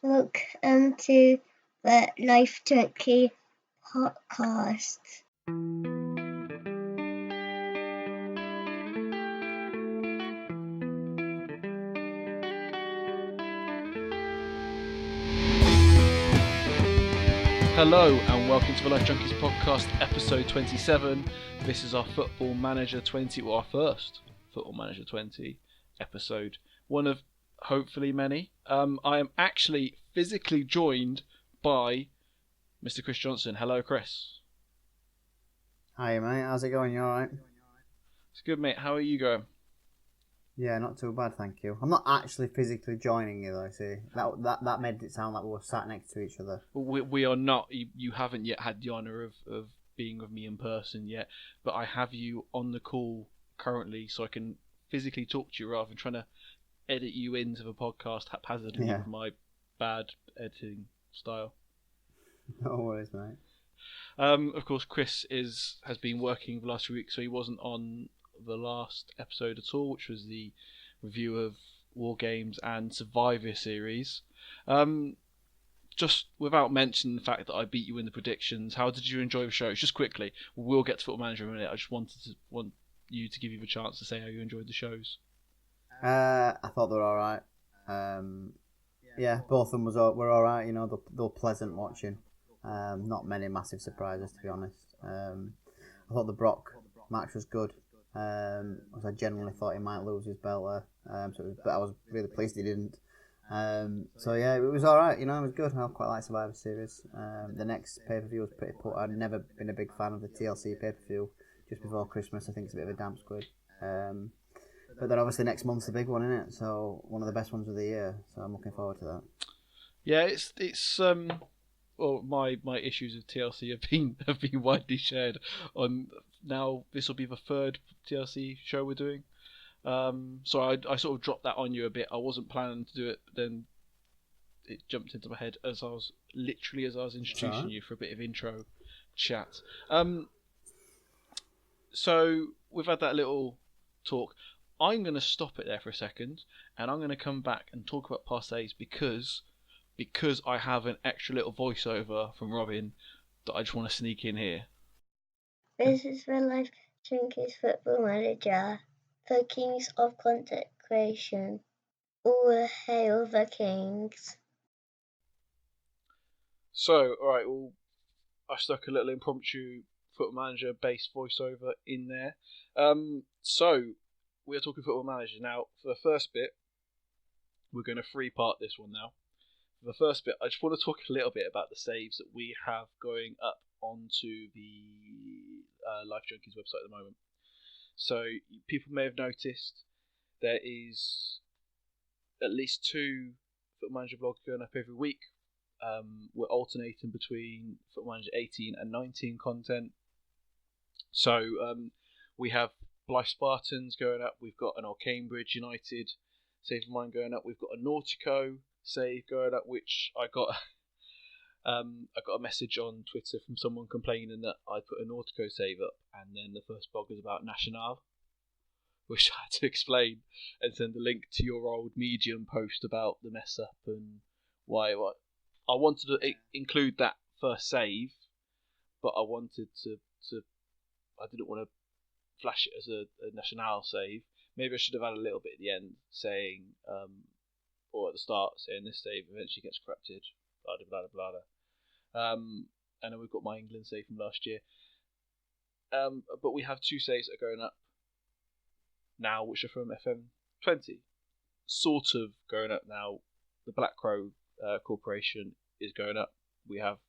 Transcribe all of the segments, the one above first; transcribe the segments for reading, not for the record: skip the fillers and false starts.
Welcome to the Life Junkies podcast. Hello and welcome to the Life Junkies podcast, episode 27. This is our Football Manager 20, or our first Football Manager 20 episode. One of hopefully many. I am actually physically joined by Mr. Chris Johnson. Hello, Chris. Hi, mate. How's it going? You alright? It's good, mate. How are you going? Yeah, not too bad, thank you. I'm not actually physically joining you, though, see. That made it sound like we were sat next to each other. We are not. You haven't yet had the honour of being with me in person yet, but I have you on the call currently so I can physically talk to you rather than trying to edit you into the podcast haphazardly with my bad editing style. No worries, mate. Of course, Chris has been working the last few weeks, so he wasn't on the last episode at all, which was the review of War Games and Survivor series. Just without mentioning the fact that I beat you in the predictions, how did you enjoy the show? Just quickly, we'll get to Football Manager in a minute. I just want you to give you the chance to say how you enjoyed the shows. I thought they were alright. Yeah, both of them were alright. You know, they were pleasant watching. Not many massive surprises, to be honest. I thought the Brock match was good. Because I genuinely thought he might lose his belt there. But I was really pleased he didn't. So yeah, it was alright, you know, it was good. I quite like Survivor Series. The next pay-per-view was pretty put. I'd never been a big fan of the TLC pay-per-view just before Christmas. I think it's a bit of a damp squid. But then obviously next month's the big one, isn't it? So one of the best ones of the year. So I'm looking forward to that. Yeah, it's well, my issues with TLC have been widely shared on. Now this will be the third TLC show we're doing. So I sort of dropped that on you a bit. I wasn't planning to do it, but then it jumped into my head as I was introducing you for a bit of intro chat. So we've had that little talk. I'm going to stop it there for a second, and I'm going to come back and talk about parsees because I have an extra little voiceover from Robin that I just want to sneak in here. This is the Life Junkies Football Manager, the Kings of Content Creation. All hail the Kings. So, alright, well, I stuck a little impromptu Football Manager based voiceover in there. So, we're talking Football Manager. Now, for the first bit, we're going to three-part this one now. For the first bit, I just want to talk a little bit about the saves that we have going up onto the Life Junkies website at the moment. So people may have noticed there is at least 2 Football Manager blogs going up every week. We're alternating between Football Manager 18 and 19 content. So we have Blythe Spartans going up. We've got an old Cambridge United save of mine going up. We've got a Nautico save going up, which I got a message on Twitter from someone complaining that I put a Nautico save up, and then the first blog was about Nacional, which I had to explain and send a link to your old Medium post about the mess up and why. I wanted to include that first save, but I wanted to I didn't want to flash it as a Nacional save. Maybe I should have had a little bit at the end saying, or at the start saying this save eventually gets corrupted, blah blah blah blah. And then we've got my England save from last year. But we have 2 saves that are going up now, which are from FM20. Sort of going up now. The Black Crow Corporation is going up. We have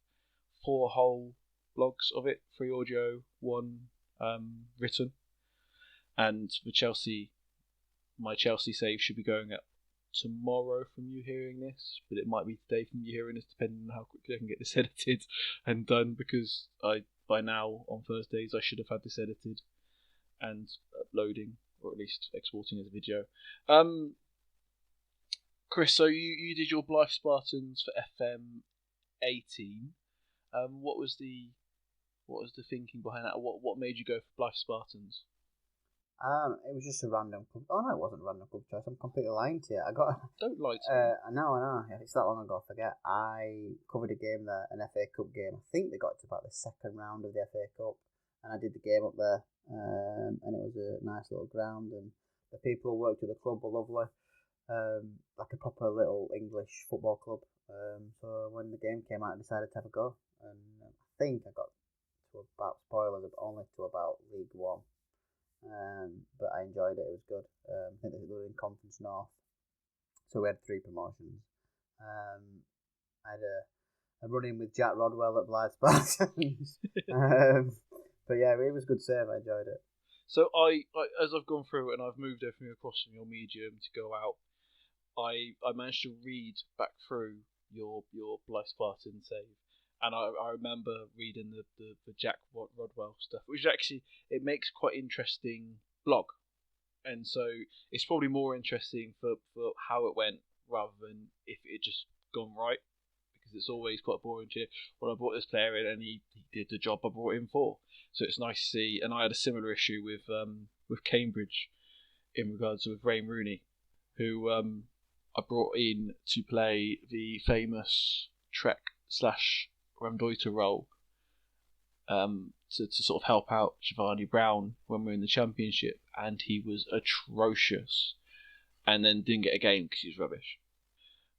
4 whole blogs of it, 3 audio, 1 written. And my Chelsea save should be going up tomorrow from you hearing this, but it might be today from you hearing this, depending on how quickly I can get this edited and done, because by now on Thursdays I should have had this edited and uploading, or at least exporting as a video. Chris, so you did your Blythe Spartans for FM 18. What was the thinking behind that? What made you go for Blythe Spartans? It was just a random club. Oh no, it wasn't a random club choice. I'm completely lying to you. I got. Don't lie to me. I know. It's that long ago. I forget. I covered a game there, an FA Cup game. I think they got to about the second round of the FA Cup, and I did the game up there. And it was a nice little ground, and the people who worked at the club were lovely. Like a proper little English football club. So when the game came out, I decided to have a go, and I think I got to about spoilers, only to about League One. But I enjoyed it. It was good. I think they were in Conference North, so we had 3 promotions. I had a run-in with Jack Rodwell at Blythe Spartans. But yeah, it was a good save. I enjoyed it. So I as I've gone through and I've moved everything across from your medium to go out, I managed to read back through your Blythe Spartan save, and I remember reading the Jack Rodwell stuff, which actually it makes quite interesting blog, and so it's probably more interesting for how it went rather than if it just gone right, because it's always quite boring to, well, I brought this player in and he did the job I brought him for. So it's nice to see, and I had a similar issue with Cambridge in regards with Wayne Rooney, who I brought in to play the famous Trek/Ramdoiter role, to sort of help out Giovanni Brown when we were in the Championship, and he was atrocious, and then didn't get a game because he was rubbish.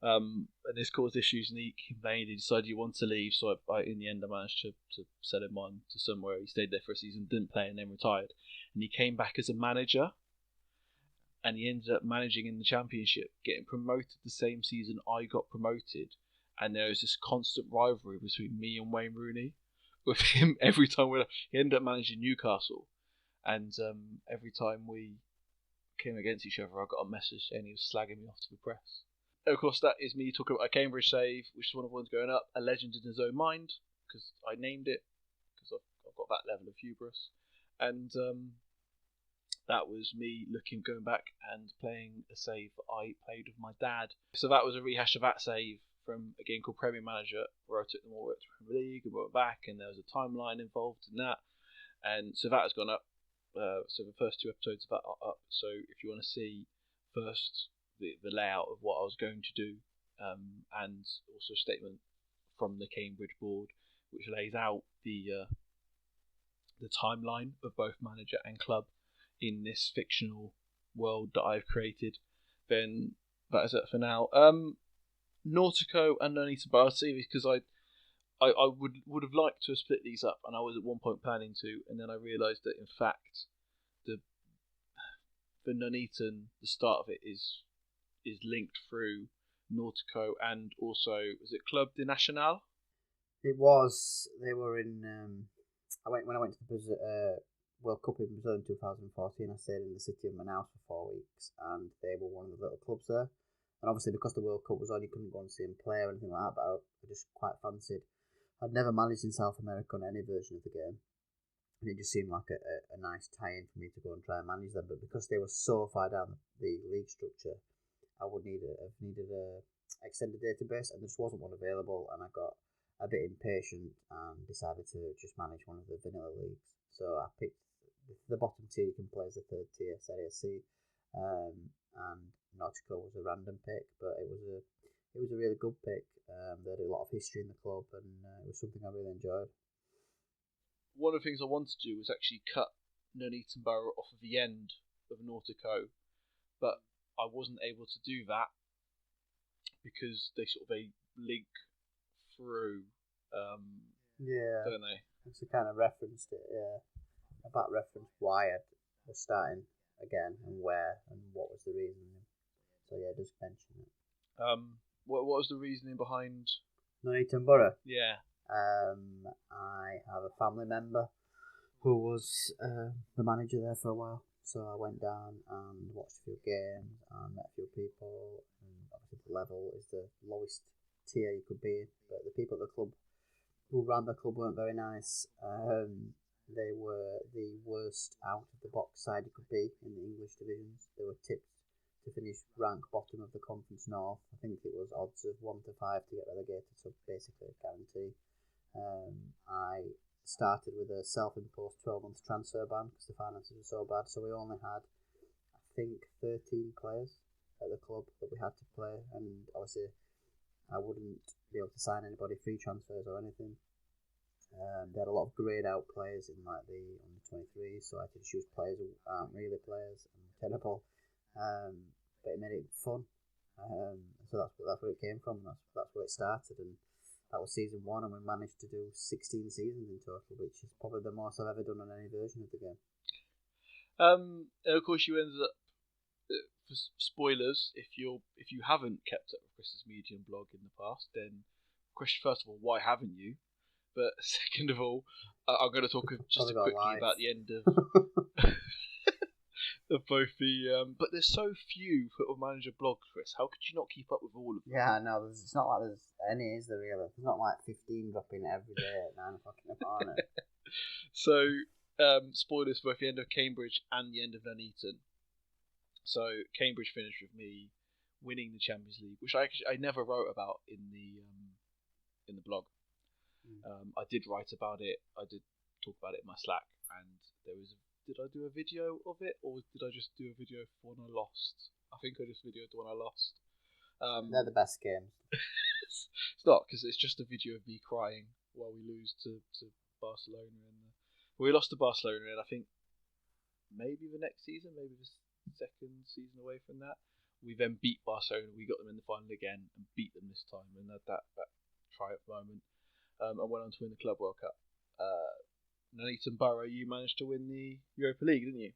And this caused issues, and he complained. He decided he wanted to leave, so in the end I managed to sell him on to somewhere. He stayed there for a season, didn't play, and then retired. And he came back as a manager, and he ended up managing in the Championship, getting promoted the same season I got promoted. And there was this constant rivalry between me and Wayne Rooney, with him every time he ended up managing Newcastle, and every time we came against each other, I got a message saying he was slagging me off to the press. Of course, that is me talking about a Cambridge save, which is one of the ones going up, a legend in his own mind, because I named it, because I've got that level of hubris. And that was me going back and playing a save I played with my dad. So that was a rehash of that save from a game called Premier Manager, where I took them all up to Premier League and went back, and there was a timeline involved in that. And so that has gone up. So the first 2 episodes of that are up. So if you want to see first the layout of what I was going to do, and also a statement from the Cambridge board, which lays out the timeline of both manager and club in this fictional world that I've created, then that is it for now. Nautico and Nonita Barty, because I would have liked to have split these up, and I was at one point planning to, and then I realised that in fact the Nuneaton, the start of it is linked through Nautico and also, was it Club de Nacional? It was. They were in. When I went to the World Cup in Brazil in 2014. I stayed in the city of Manaus for 4 weeks, and they were one of the little clubs there. And obviously, because the World Cup was on, you couldn't go and see him play or anything like that. But I just quite fancied. I'd never managed in South America on any version of the game, and it just seemed like a nice tie-in for me to go and try and manage them. But because they were so far down the league structure, I would have needed a extended database, and there just wasn't one available. And I got a bit impatient and decided to just manage one of the vanilla leagues. So I picked the bottom tier. You can play as the 3rd tier, Serie C, and Nautico was a random pick, but it was a really good pick. They had a lot of history in the club, and it was something I really enjoyed. One of the things I wanted to do was actually cut Nuneaton Borough off of the end of Nautico, but I wasn't able to do that because they link through, yeah, don't they? It's a kind of referenced it, yeah. About reference why I was starting again and where and what was the reasoning. So yeah, just mention it. What was the reasoning behind Nuneaton Borough? Yeah. I have a family member who was the manager there for a while. So I went down and watched a few games and met a few people. And obviously the level is the lowest tier you could be in. But the people at the club who ran the club weren't very nice. They were the worst out of the box side you could be in the English divisions. They were tipped to finish rank bottom of the Conference North. I think it was odds of 1 to 5 to get relegated, so basically a guarantee. I started with a self-imposed 12-month transfer ban because the finances were so bad. So we only had, I think, 13 players at the club that we had to play, and obviously I wouldn't be able to sign anybody free transfers or anything. They had a lot of greyed out players in like the under 23s, so I had to choose players who aren't really players and terrible. But it made it fun. So that's where it came from. That's where it started, and that was season 1, and we managed to do 16 seasons in total, which is probably the most I've ever done on any version of the game. And of course, you ended up. For spoilers, if you haven't kept up with Chris's Medium blog in the past, then question, first of all, why haven't you? But second of all, I'm going to talk just quickly about the end of of both the. But there's so few Football Manager blogs, Chris. How could you not keep up with all of them? Yeah, no, it's not like there's any, is there really? There's not like 15 dropping every day at 9 o'clock in the morning. So, spoilers for both the end of Cambridge and the end of Nuneaton. So Cambridge finished with me winning the Champions League, which I never wrote about in the blog. I did write about it. I did talk about it in my Slack, and there was. Did I do a video of it, or did I just do a video for when I lost? I think I just videoed the one I lost. They're the best games. It's not, because it's just a video of me crying while we lose to Barcelona. We lost to Barcelona, and I think maybe the next season, maybe the second season away from that, we then beat Barcelona. We got them in the final again and beat them this time, and had that triumph moment. I went on to win the Club World Cup. Nuneaton Borough, you managed to win the Europa League, didn't you?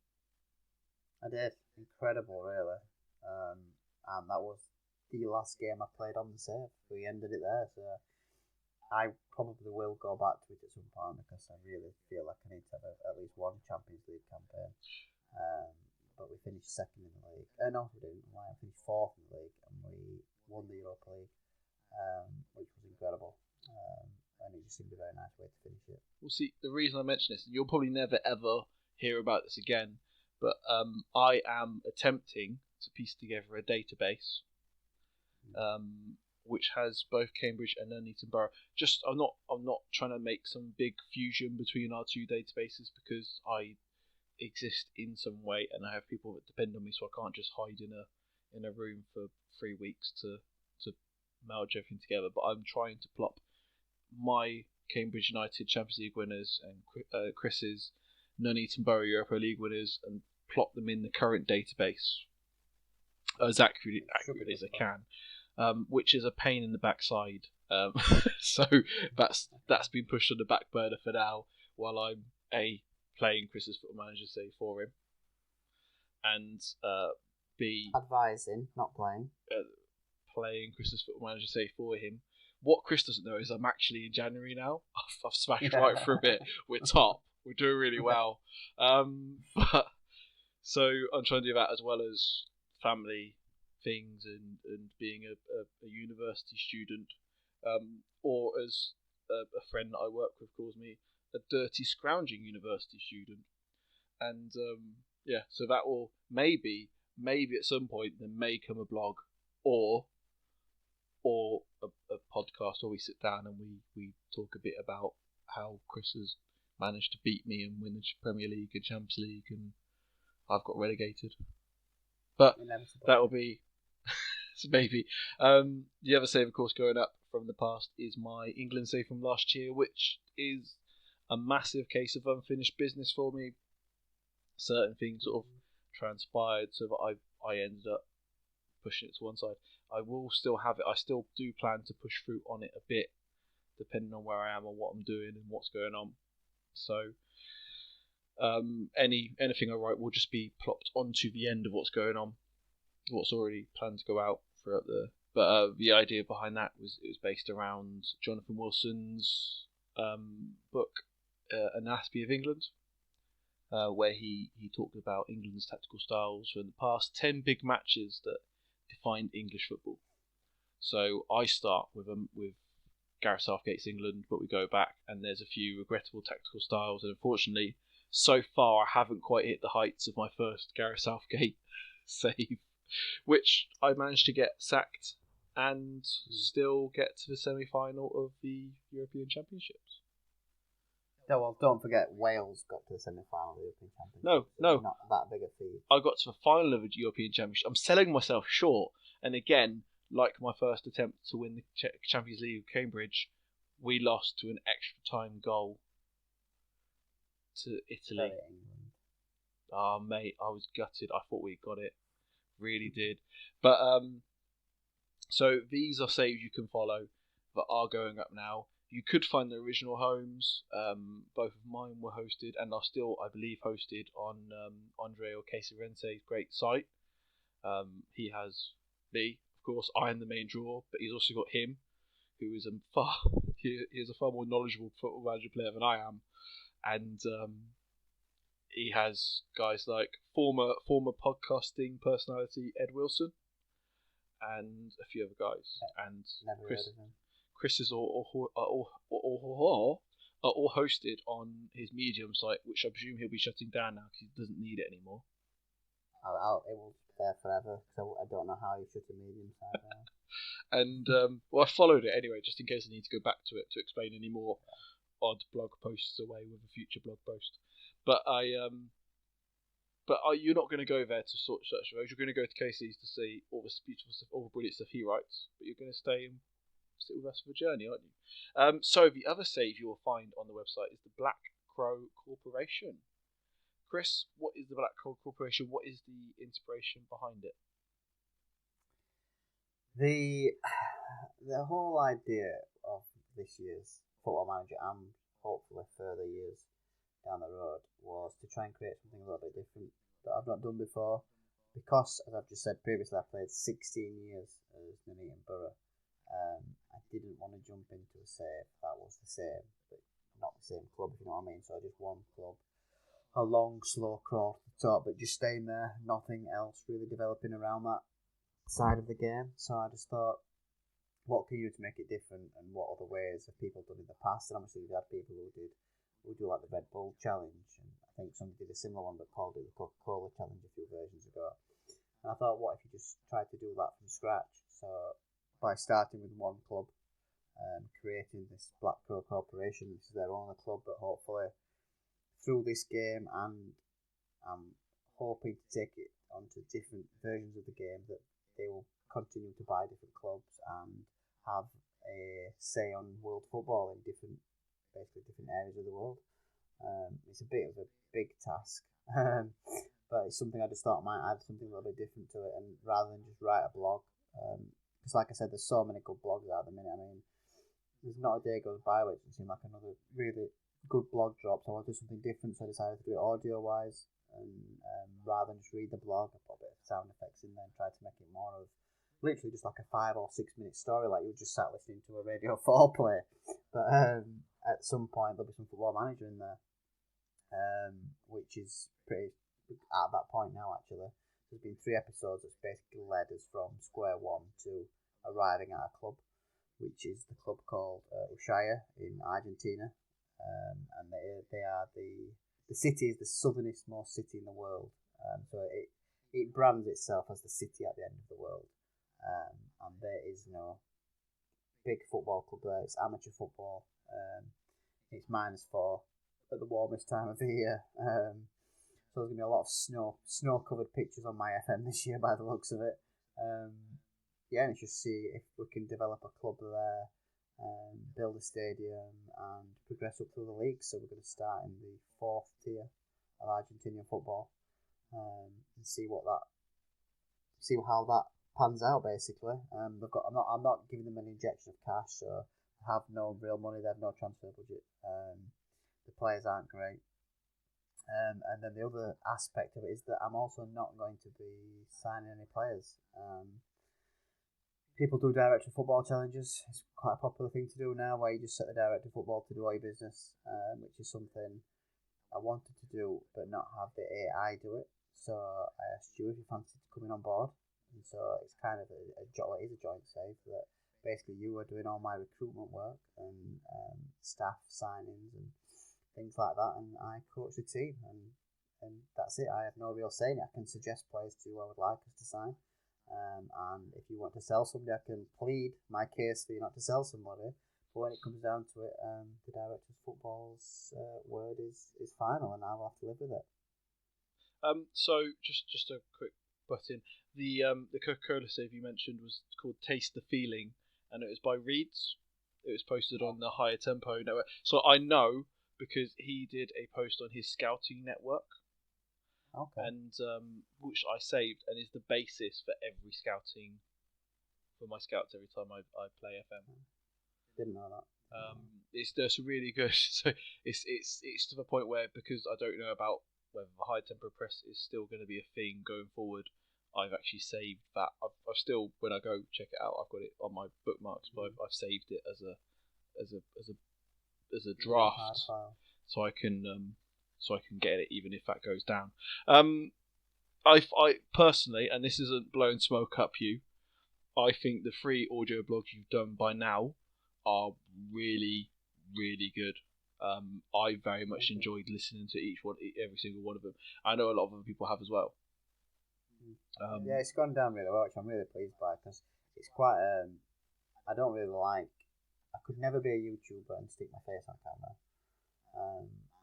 I did. Incredible, really. And that was the last game I played on the save. We ended it there, so I probably will go back to it at some point because I really feel like I need to have at least one Champions League campaign. But we finished second in the league. No, we didn't. I finished fourth in the league, and we won the Europa League, which was incredible. And it just seemed a very nice way to finish it. Well, see, the reason I mention this, and you'll probably never ever hear about this again, but I am attempting to piece together a database, which has both Cambridge and Nuneaton Borough. I'm not trying to make some big fusion between our two databases, because I exist in some way, and I have people that depend on me, so I can't just hide in a room for 3 weeks to merge everything together. But I'm trying to plop my Cambridge United Champions League winners and Chris's Nuneaton Borough Europa League winners and plot them in the current database as accurately as I can, which is a pain in the backside. So that's been pushed on the back burner for now, while I'm playing Chris's Football Manager save for him, and B, advising, not playing. Playing Chris's Football Manager save for him. What Chris doesn't know is I'm actually in January now. I've smashed right through it. We're top. We're doing really well. But so I'm trying to do that as well as family things and being a university student, or as a friend that I work with calls me, a dirty scrounging university student. And so that will maybe at some point there may come a blog or a podcast where we sit down and we talk a bit about how Chris has managed to beat me and win the Premier League and Champions League, and I've got relegated. But that will be maybe. The other save, of course, going up from the past is my England save from last year, which is a massive case of unfinished business for me. Certain things sort of transpired so that I ended up pushing it to one side. I will still have it. I still do plan to push through on it a bit, depending on where I am and what I'm doing and what's going on. So anything I write will just be plopped onto the end of what's going on, what's already planned to go out throughout the. But the idea behind that was it was based around Jonathan Wilson's book, Anatomy of England, where he talked about England's tactical styles for the past 10 big matches that defined English football. So I start with Gareth Southgate's England, but we go back and there's a few regrettable tactical styles, and unfortunately so far I haven't quite hit the heights of my first Gareth Southgate save, which I managed to get sacked and still get to the semi-final of the European Championships. Yeah, well, don't forget Wales got to the semi-final of the European Championship. No. Not that big a feat. I got to the final of the European Championship. I'm selling myself short. And again, like my first attempt to win the Champions League of Cambridge, we lost to an extra time goal to Italy. Oh, mate, I was gutted. I thought we got it. Really did. But, so these are saves you can follow that are going up now. You could find the original homes. Both of mine were hosted and are still, I believe, hosted on Andre Ocasio-Rente's great site. He has me, of course. I am the main draw, but he's also got him, who is he is a far more knowledgeable football manager player than I am, and he has guys like former podcasting personality Ed Wilson, and a few other guys, and Chris is all hosted on his Medium site, which I presume he'll be shutting down now because he doesn't need it anymore. It will be there forever, so I don't know how you shut a Medium site down. And well, I followed it anyway, just in case I need to go back to it to explain any more odd blog posts away with a future blog post. But you're not going to go there to search for those. You're going to go to Casey's to see all the beautiful stuff, all the brilliant stuff he writes. But you're going to stay with us for the journey, aren't you? So the other save you'll find on the website is the Black Crow Corporation. Chris, what is the Black Crow Corporation? What is the inspiration behind it? The whole idea of this year's Football Manager and hopefully further years down the road was to try and create something a little bit different that I've not done before, because, as I've just said previously, I played 16 years as Nuneaton Borough. I didn't want to jump into a save that was the same, but not the same club, if you know what I mean. So just one club, a long, slow crawl to the top, but just staying there, nothing else really developing around that side of the game. So I just thought, what can you do to make it different, and what other ways have people done in the past? And obviously we've had people who do like the Red Bull Challenge, and I think somebody did a similar one but called it the Coca-Cola Challenge a few versions ago. And I thought, what if you just tried to do that from scratch? So by starting with one club, creating this Black Crow Corporation, which is their only club, but hopefully through this game, and I'm hoping to take it onto different versions of the game, that they will continue to buy different clubs and have a say on world football in different areas of the world. It's a bit of a big task, but it's something I just thought might add something a little bit different to it, and rather than just write a blog, because like I said, there's so many good blogs out at the minute. I mean, there's not a day goes by where it doesn't seem like another really good blog drops. I want to do something different, so I decided to do it audio wise, and rather than just read the blog, I put a bit of sound effects in there and tried to make it more of literally just like a 5 or 6 minute story, like you would just sat listening to a Radio 4 play. But at some point there'll be some Football Manager in there, which is pretty at that point now. Actually, there's been 3 episodes that's basically led us from square one to arriving at a club, which is the club called Ushuaia in Argentina, and they are the city is the southernest most city in the world, so it brands itself as the city at the end of the world. And there is no big football club there. It's amateur football. It's -4 at the warmest time of the year. So there's going to be a lot of snow-covered pitches on my FM this year by the looks of it. And it's just see if we can develop a club there, build a stadium, and progress up through the league. So we're going to start in the 4th tier of Argentinian football, and see how that pans out. Basically, I'm not giving them an injection of cash, so I have no real money. They have no transfer budget. The players aren't great, and then the other aspect of it is that I'm also not going to be signing any players. People do director of football challenges. It's quite a popular thing to do now, where you just set the director of football to do all your business, which is something I wanted to do but not have the AI do it. So I asked you if you fancied coming on board. And so it's kind of a joint save, that basically you were doing all my recruitment work and staff signings and things like that, and I coach the team, and that's it. I have no real say in it. I can suggest players to you I would like us to sign, and if you want to sell somebody, I can plead my case for you not to sell somebody, But when it comes down to it, the director of football's word is final, and I'll have to live with it. So just a quick butt in. The Coca-Cola save you mentioned was called Taste the Feeling, and it was by Reeds. It was posted on the Higher Tempo network. So I know because he did a post on his scouting network, and which I saved, and is the basis for every scouting for my scouts every time I play FM. Didn't know that. It's just really good. So it's to the point where, because I don't know about whether the High Tempo Press is still going to be a thing going forward, I've actually saved that. I've still, when I go check it out, I've got it on my bookmarks, but I've saved it as a draft, so I can get it even if that goes down. I personally, and this isn't blowing smoke up you, I think the 3 audio blogs you've done by now are really, really good. I very much enjoyed listening to every single one of them. I know a lot of other people have as well. Yeah, it's gone down really well, which I'm really pleased by, because it's quite. I don't really like. I could never be a YouTuber and stick my face on camera.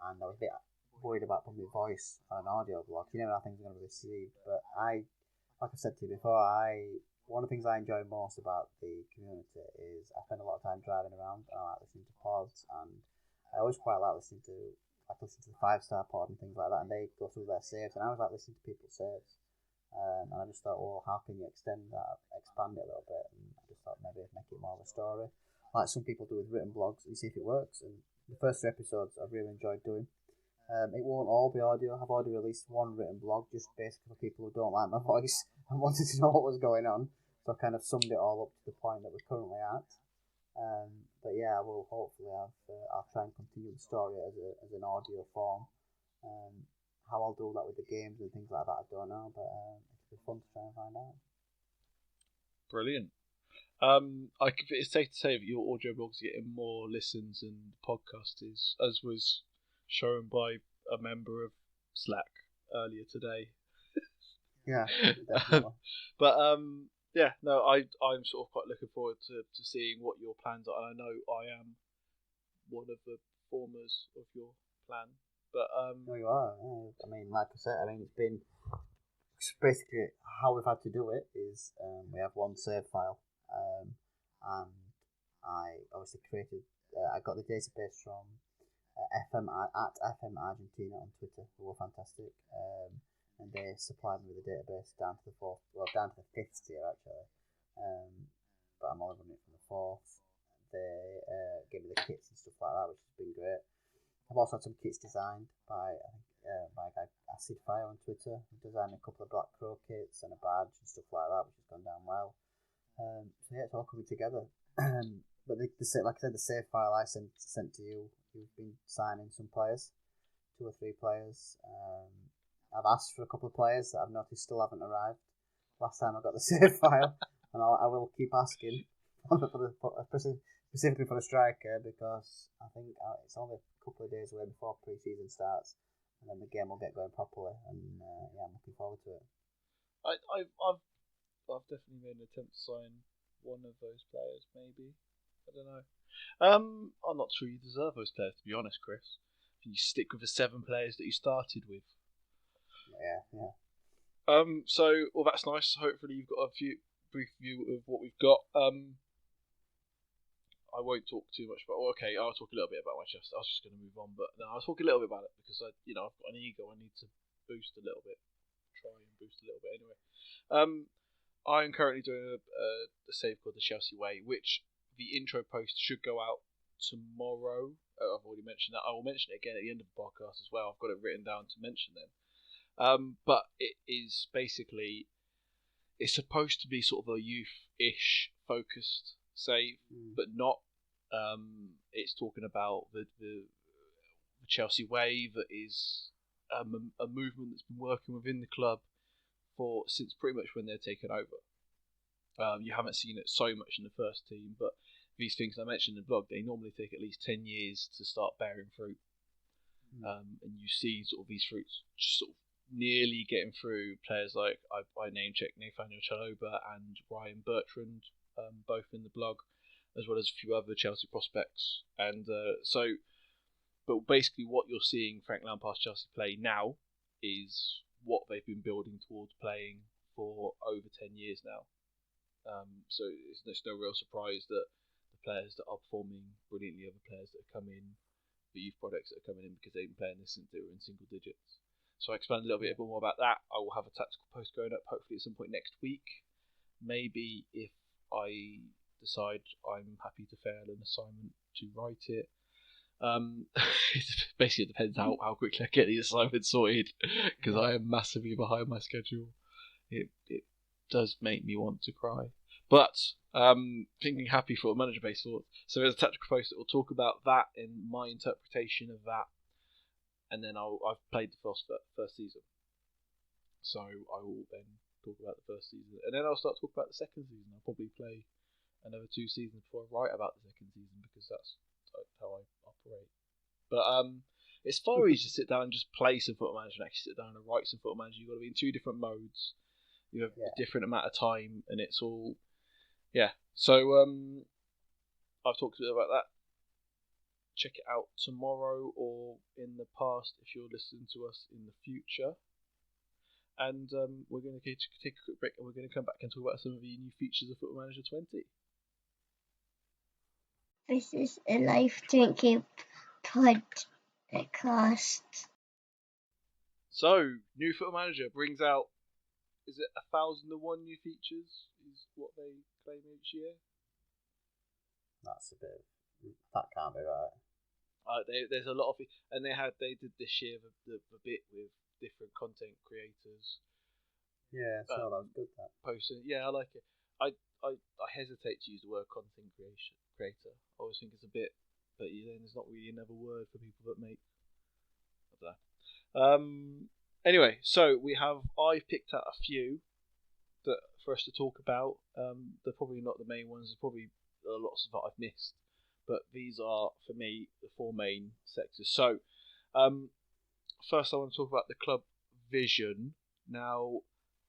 And I was a bit worried about putting my voice on an audio blog. You never know how things are going to be received. But like I said to you before, one of the things I enjoy most about the community is I spend a lot of time driving around, and I like listening to pods, and I always quite like listening to the 5-star pod and things like that, and they go through their saves, and I always like listening to people's saves. And I just thought, well, how can you expand it a little bit? And I just thought maybe make it more of a story, like some people do with written blogs, and see if it works. And the first 3 episodes I've really enjoyed doing. It won't all be audio. I've already released 1 written blog, just basically for people who don't like my voice and wanted to know what was going on. So I kind of summed it all up to the point that we're currently at. But yeah, I will hopefully I'll try and continue the story as an audio form. How I'll do that with the games and things like that, I don't know, but it'll be fun to try and find out. Brilliant. It's safe to say that your audio blogs are getting more listens than the podcast is, as was shown by a member of Slack earlier today. Yeah, definitely. But yeah, no, I'm sort of quite looking forward to seeing what your plans are, and I know I am one of the formers of your plan. But no, you are. I mean, like I said, it's been basically how we've had to do it is we have 1 save file, and I obviously created. I got the database from FM Argentina on Twitter, who were fantastic, and they supplied me with a database down to the 5th tier actually, but I'm only running it from the 4th. They gave me the kits and stuff like that, which has been great. I've also had some kits designed by a guy Acid Fire on Twitter. He designed a couple of Black Crow kits and a badge and stuff like that, which has gone down well. So yeah, it's all coming together. But like I said, the save file I sent to you, you've been signing some players, 2 or 3 players. I've asked for a couple of players that I've noticed still haven't arrived. Last time I got the save file, and I will keep asking specifically for the striker, because I think it's only a couple of days away before pre-season starts, and then the game will get going properly. And yeah, I'm looking forward to it. I've definitely made an attempt to sign one of those players, maybe. I don't know. I'm not sure you deserve those players, to be honest, Chris. Can you stick with the 7 players that you started with? Yeah. So, well, that's nice. Hopefully, you've got a brief view of what we've got. I won't talk too much about. Well, okay, I'll talk a little bit about Manchester. I was just going to move on, but no, I'll talk a little bit about it because I've got an ego. I need to boost a little bit. Try and boost a little bit anyway. I'm currently doing a save called the Chelsea Way, which the intro post should go out tomorrow. I've already mentioned that. I will mention it again at the end of the podcast as well. I've got it written down to mention then. But it is basically, it's supposed to be sort of a youth-ish focused save, but not. It's talking about the Chelsea Way, that is a movement that's been working within the club since pretty much when they're taken over. You haven't seen it so much in the first team, but these things I mentioned in the blog, they normally take at least 10 years to start bearing fruit. And you see sort of these fruits just sort of nearly getting through players like I name check Nathaniel Chaloba and Ryan Bertrand, both in the blog. as well as a few other Chelsea prospects. And but basically what you're seeing Frank Lampard's Chelsea play now is what they've been building towards playing for over 10 years now. So it's no real surprise that the players that are performing brilliantly are the players that have come in, the youth products that are coming in because they've been playing this since they were in single digits. So I explained a little bit more about that. I will have a tactical post going up hopefully at some point next week. Maybe if I decide I'm happy to fail an assignment to write it. It basically depends how quickly I get the assignment sorted, because I am massively behind my schedule. It does make me want to cry. But thinking happy for a manager based thought. So there's a tactical post that will talk about that and my interpretation of that. And then I've played the first season. So I will then talk about the first season. And then I'll start talking about the second season. I'll probably play another 2 seasons before I write about the second season, because that's how I operate. But it's far easier to sit down and just play some Football Manager and actually sit down and write some Football Manager. You've got to be in 2 different modes. You have a different amount of time, and it's all... Yeah. So I've talked a bit about that. Check it out tomorrow or in the past if you're listening to us in the future. And we're going to take a quick break, and we're going to come back and talk about some of the new features of Football Manager 20. This is a Life Junkies podcast. So, new Football Manager brings out, is it 1,001 new features? Is what they claim each year? That's a bit. That can't be right. There's a lot of, and they did this year the bit with different content creators. Yeah, so that was good. That posting, yeah, I like it. I hesitate to use the word content creator. I always think it's a bit, but then there's not really another word for people that make. I don't know. Anyway, so I've picked out a few that for us to talk about. They're probably not the main ones. There's probably lots of that I've missed, but these are for me the 4 main sectors. So, first I want to talk about the club vision. Now,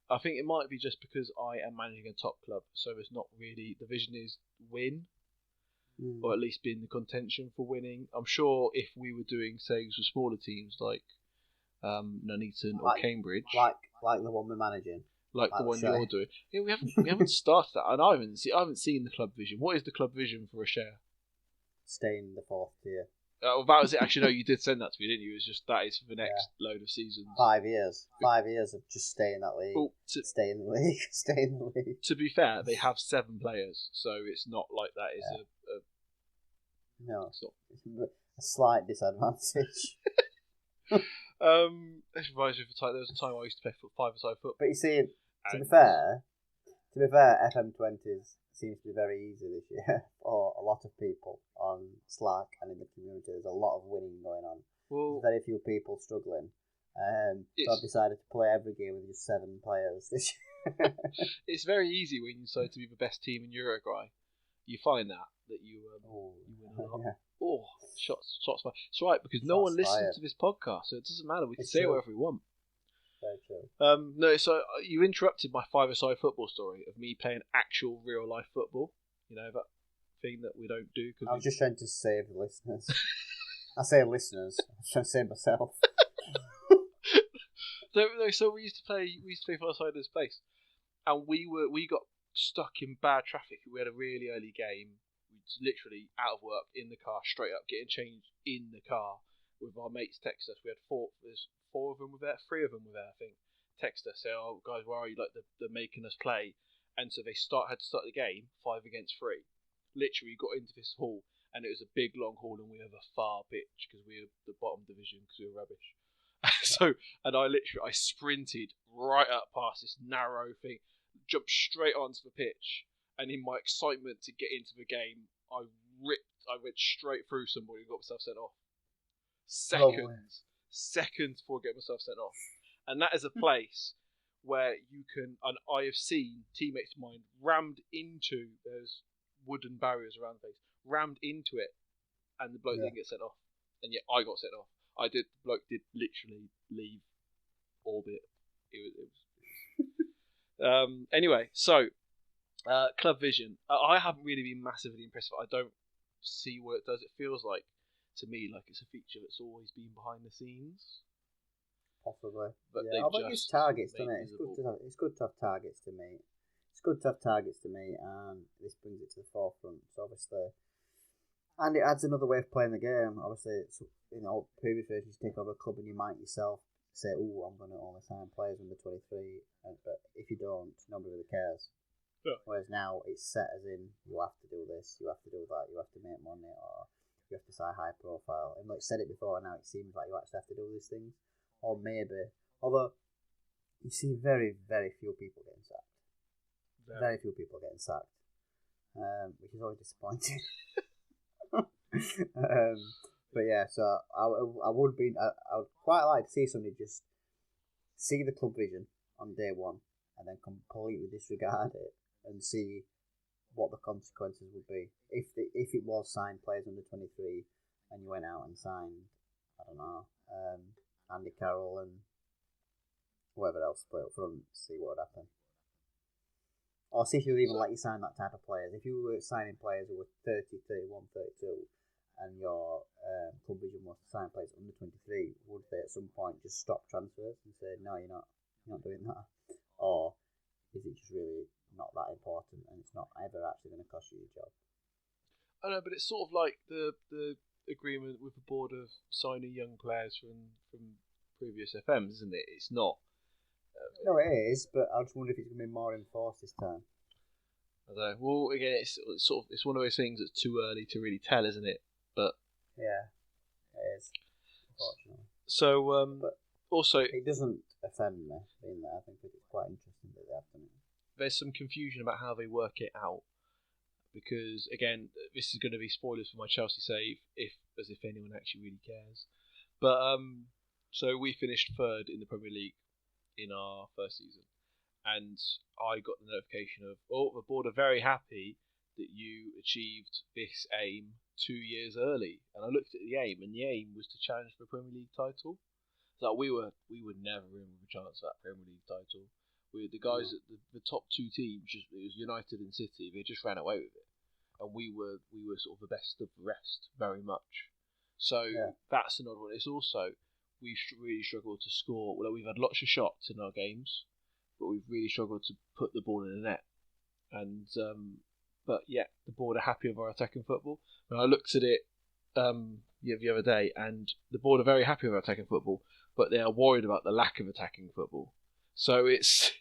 I think it might be just because I am managing a top club, so it's not really, the vision is win, or at least be in the contention for winning. I'm sure if we were doing saves with smaller teams like Nuneaton or Cambridge, like the one we're managing, like the one you're doing. Yeah, we haven't started that, and I haven't seen the club vision. What is the club vision for a share? Stay in the 4th tier. That was it. Actually, no, you did send that to me, didn't you? It was just that is for the next load of seasons. 5 years. 5 years of just stay in that league. Well, stay in the league. Stay in the league. To be fair, they have 7 players, so it's not like that is a no, it's not. A slight disadvantage. This reminds me of a time. There was a time I used to play 5-a-side football. But you see, to be fair, FM20s seems to be very easy this year for a lot of people on Slack and in the community. There's a lot of winning going on. Well, there's very few people struggling. So I've decided to play every game with just 7 players this year. It's very easy when you decide to be the best team in Uruguay. You find that you win a lot. Yeah. Oh, shots fired. It's right, because no one listens to this podcast, so it doesn't matter. We can say whatever we want. Very true. No, so you interrupted my 5-a-side football story of me playing actual real life football. You know, that thing that we don't do. I was just trying to save the listeners. I say listeners. I was trying to save myself. So we used to play 5-a-side in this place, and we got stuck in bad traffic. We had a really early game. We literally out of work, in the car, straight up, getting changed in the car with our mates text us. We had 4 of them were there, 3 of them were there, I think. Text us, say, "Oh guys, where are you? Like they're making us play." And so they had to start the game 5 against 3. Literally got into this hall, and it was a big long hall, and we have a far pitch because we were the bottom division because we were rubbish. And I sprinted right up past this narrow thing, jumped straight onto the pitch, and in my excitement to get into the game, I went straight through somebody and got myself sent off. Seconds before getting myself sent off. And that is a place where you can, and I have seen teammates of mine rammed into, there's wooden barriers around the place, rammed into it, and the bloke didn't get sent off. And yet I got sent off. The bloke did literally leave orbit. It was anyway, so Club Vision. I haven't really been massively impressed with it. I don't see what it does. It feels like, to me, like it's a feature that's always been behind the scenes. Possibly. But yeah, I'll use targets, doesn't it? It's good to have targets to meet. It's good to have targets to meet, and this brings it to the forefront. So obviously, and it adds another way of playing the game. Obviously, it's, previous versions you take over a club and you might yourself say, "Oh, I'm going to only sign players under 23," but if you don't, nobody really cares. Yeah. Whereas now it's set as in you have to do this, you have to do that, you have to make money, or you have to sign high profile. And like I said it before, now it seems like you actually have to do these things. Or maybe, although you see very, very few people getting sacked. Yeah. Very few people getting sacked, which is always disappointing. But yeah, so I would quite like to see somebody just see the club vision on day one and then completely disregard it and see what the consequences would be if it was signed players under 23 and you went out and signed, I don't know, Andy Carroll and whoever else play up front, see what would happen. Or see if you would even let you sign that type of players. If you were signing players who were 30, 31, 32 and your club vision was to sign players under 23, would they at some point just stop transfers and say, no, you're not doing that? Or is it just really not that important and it's not ever actually going to cost you your job? I know, but it's sort of like the agreement with the board of signing young players from previous FMs, isn't it? It's not. No, it is, but I just wonder if it's going to be more enforced this time. I don't know. Well, again, it's one of those things that's too early to really tell, isn't it? But yeah, it is. Unfortunately. So, but also, it doesn't offend me being there. I think it's quite interesting that they have done it. There's some confusion about how they work it out, because again, this is going to be spoilers for my Chelsea save, as if anyone actually really cares. But so we finished third in the Premier League in our first season, and I got the notification of, the board are very happy that you achieved this aim 2 years early. And I looked at the aim, and the aim was to challenge for the Premier League title. So we were never in with a chance at that Premier League title. The guys at the top two teams, it was United and City, they just ran away with it, and we were sort of the best of the rest, very much. So that's another one. It's also, we've really struggled to score. Well, we've had lots of shots in our games, but we've really struggled to put the ball in the net. And but yeah, the board are happy with our attacking football. When I looked at it the other day, and the board are very happy with our attacking football, but they are worried about the lack of attacking football. So it's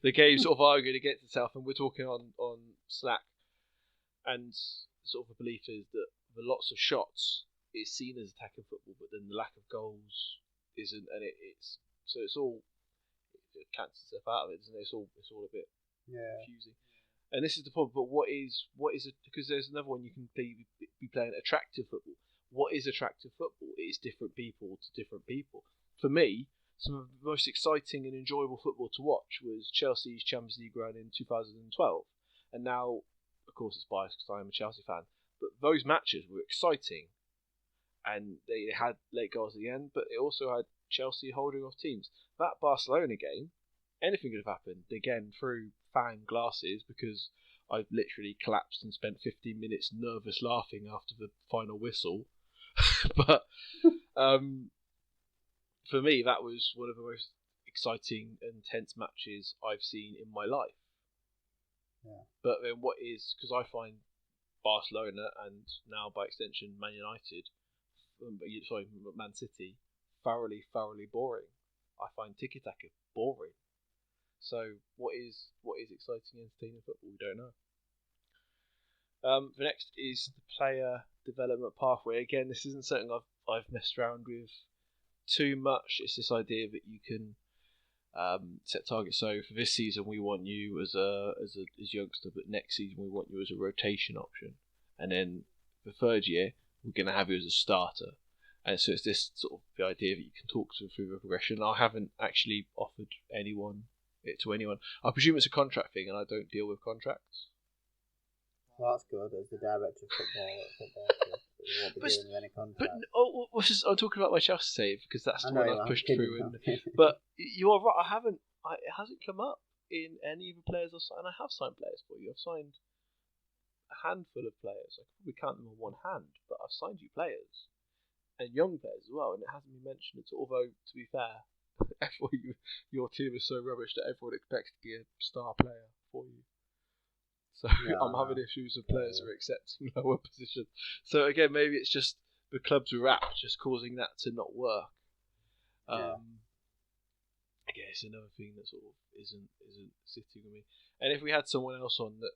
the game sort of arguing against itself, and we're talking on Slack, and sort of the belief is that the lots of shots is seen as attacking football, but then the lack of goals isn't, and it's all, it cancels itself out of it, isn't it? It's all a bit confusing. And this is the problem. But what is it? Because there's another one, you can be playing attractive football. What is attractive football? It is different people to different people. For me, some of the most exciting and enjoyable football to watch was Chelsea's Champions League run in 2012. And now, of course, it's biased because I am a Chelsea fan, but those matches were exciting. And they had late goals at the end, but it also had Chelsea holding off teams. That Barcelona game, anything could have happened, again, through fan glasses, because I've literally collapsed and spent 15 minutes nervous laughing after the final whistle. But for me, that was one of the most exciting and tense matches I've seen in my life. Yeah. But then because I find Barcelona, and now by extension Man United, Man City, thoroughly boring. I find tiki-taka boring. So what is exciting and entertaining football? We don't know. The next is the player development pathway. Again, this isn't something I've messed around with too much. It's this idea that you can set targets. So for this season, we want you as youngster, but next season we want you as a rotation option, and then the third year we're going to have you as a starter. And so it's this sort of the idea that you can talk to through the progression. I haven't actually offered it to anyone. I presume it's a contract thing, and I don't deal with contracts. Well, that's good. As the director of football you won't be dealing with any contract. I'm talking about my Chelsea save, because that's the one I've pushed through. But you are right. It hasn't come up. in any of the players I've signed. I have signed players for you. I've signed a handful of players. I could probably count them on one hand, but I've signed you players. And young players as well, and it hasn't been mentioned at all, although, to be fair, your team is so rubbish that everyone expects to be a star player for you. So Yeah, I'm having issues with players who are accepting lower positions. So again, maybe it's just the clubs we're at just causing that to not work. I guess another thing that sort of isn't sitting with me. And if we had someone else on that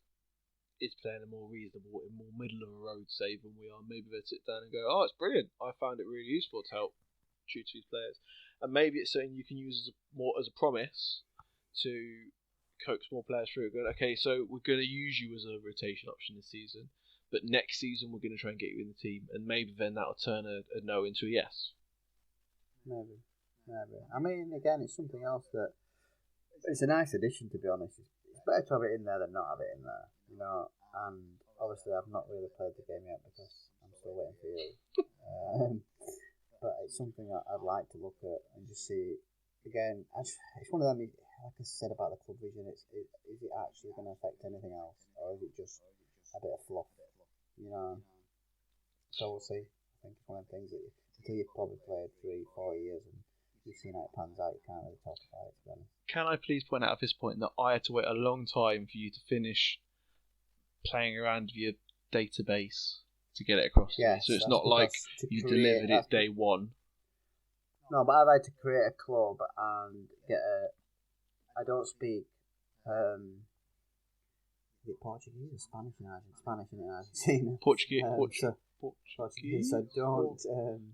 is playing a more reasonable, a more middle of the road save than we are, maybe they'd sit down and go, "Oh, it's brilliant! I found it really useful to help tutor these players." And maybe it's something you can use as a promise to coax more players through. Going, okay, so we're going to use you as a rotation option this season, but next season we're going to try and get you in the team, and maybe then that'll turn a no into a yes. Maybe. I mean, again, it's something else that it's a nice addition, to be honest. It's better to have it in there than not have it in there, you know. And obviously, I've not really played the game yet because I'm still waiting for you. But it's something that I'd like to look at and just see. Again, it's one of them. Like I said about the club vision, is it actually going to affect anything else, or is it just a bit of fluff? You know. So we'll see. I think it's one of the things that until you've probably played 3-4 years and you've seen how it pans out, you can't really talk about it, to be honest. Can I please point out at this point that I had to wait a long time for you to finish playing around with your database to get it across to me? So it's not like you delivered it day one. No, but I've had to create a club and get I don't speak. Is it Portuguese or Spanish in Argentina? Portuguese. Portuguese. I don't.